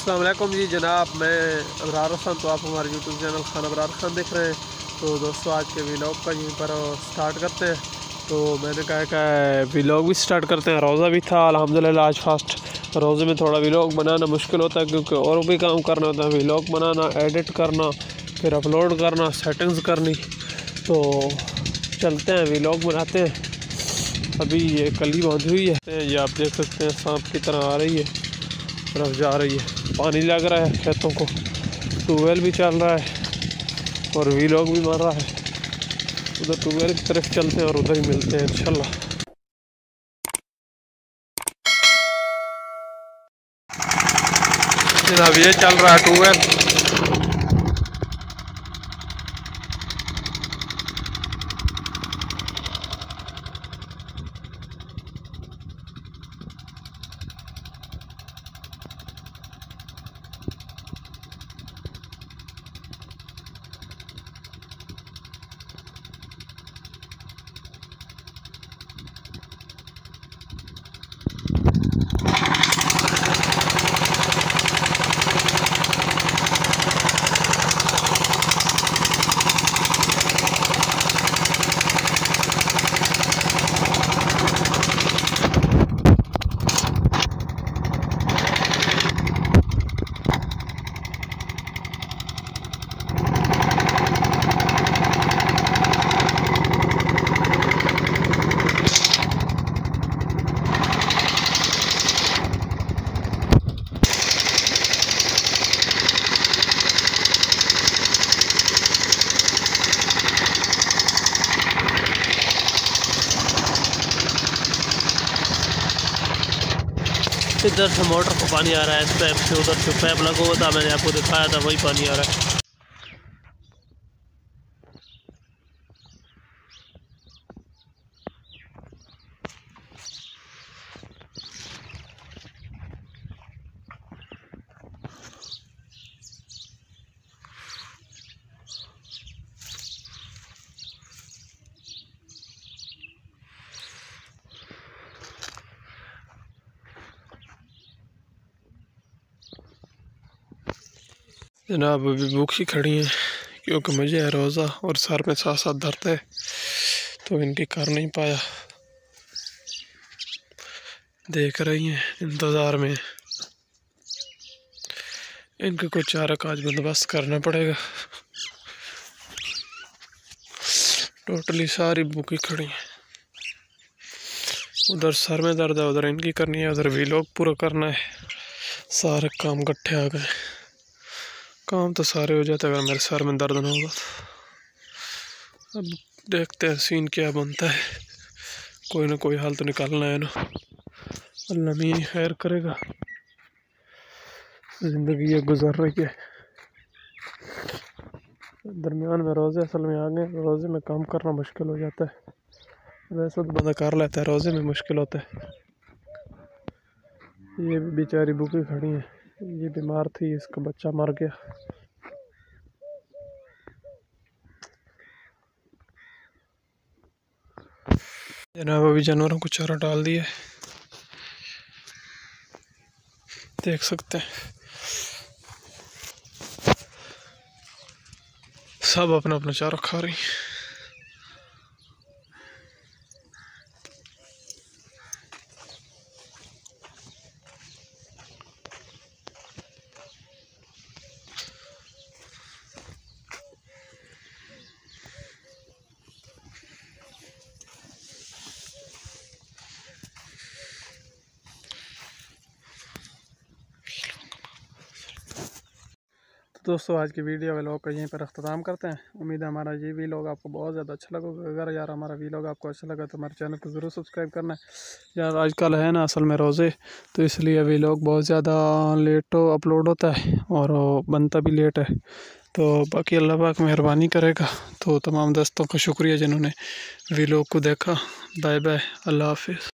अस्सलाम वालेकुम जी जनाब, मैं अबरार हसन। तो आप हमारे यूट्यूब चैनल खान अबरार खान देख रहे हैं। तो दोस्तों आज के व्लॉग का यहीं पर स्टार्ट करते हैं। तो मैंने कहा व्लॉग भी स्टार्ट करते हैं। रोज़ा भी था अल्हम्दुलिल्लाह आज फास्ट। रोज़े में थोड़ा व्लॉग बनाना मुश्किल होता है क्योंकि और भी काम करना होता है, व्लॉग बनाना, एडिट करना, फिर अपलोड करना, सेटिंग्स करनी। तो चलते हैं व्लॉग बनाते हैं। अभी ये कली बांधी हुई है, ये आप देख सकते हैं सांप की तरह आ रही है, तरफ जा रही है। पानी लग रहा है खेतों को, ट्यूबवेल भी चल रहा है और व्लॉग भी मार रहा है। उधर ट्यूबवेल की तरफ चलते हैं और उधर ही मिलते हैं इंशाल्लाह। जनाब ये चल रहा है ट्यूबवेल। इधर से मोटर को पानी आ रहा है, इस पैप से। उधर से पैप लगा हुआ था, मैंने आपको दिखाया था, वही पानी आ रहा है। जनाब अभी भूखी खड़ी हैं क्योंकि मुझे है रोज़ा और सर में साथ साथ दर्द है, तो इनकी कर नहीं पाया। देख रही हैं इंतज़ार में। इनके कुछ चारा का आज बंदोबस्त करना पड़ेगा। टोटली सारी भूखी खड़ी हैं। उधर सर में दर्द है, उधर इनकी करनी है, उधर व्लॉग पूरा करना है। सारे काम इकट्ठे आ गए। काम तो सारे हो जाते अगर मेरे सर में दर्द ना होगा तो। अब देखते हैं सीन क्या बनता है। कोई ना कोई हाल तो निकालना है ना, अल्लाह मीन खैर करेगा। ज़िंदगी ये गुजर रही है। दरमियान में रोज़े असल में आ गए। रोज़े में काम करना मुश्किल हो जाता है, वैसे तो बंदा कर लेता है, रोज़े में मुश्किल होता है। ये भी बेचारी भूखी खड़ी है। ये बीमार थी, इसका बच्चा मर गया। जनाब अभी जानवरों को चारा डाल दिया, देख सकते हैं सब अपना अपना चारा खा रही हैं। दोस्तों आज की वीडियो व्लॉग का यहीं पर अख्ताम करते हैं। उम्मीद है हमारा ये व्लॉग आपको बहुत ज़्यादा अच्छा लगेगा। अगर यार हमारा व्लॉग आपको अच्छा लगा तो हमारे चैनल को ज़रूर सब्सक्राइब करना है। यार आजकल है ना असल में रोज़े, तो इसलिए व्लॉग बहुत ज़्यादा लेट अपलोड होता है और बनता भी लेट है। तो बाकी अल्लाह पाक मेहरबानी करेगा। तो तमाम दोस्तों का शुक्रिया जिन्होंने व्लॉग को देखा। बाय बाय, अल्लाह हाफिज़।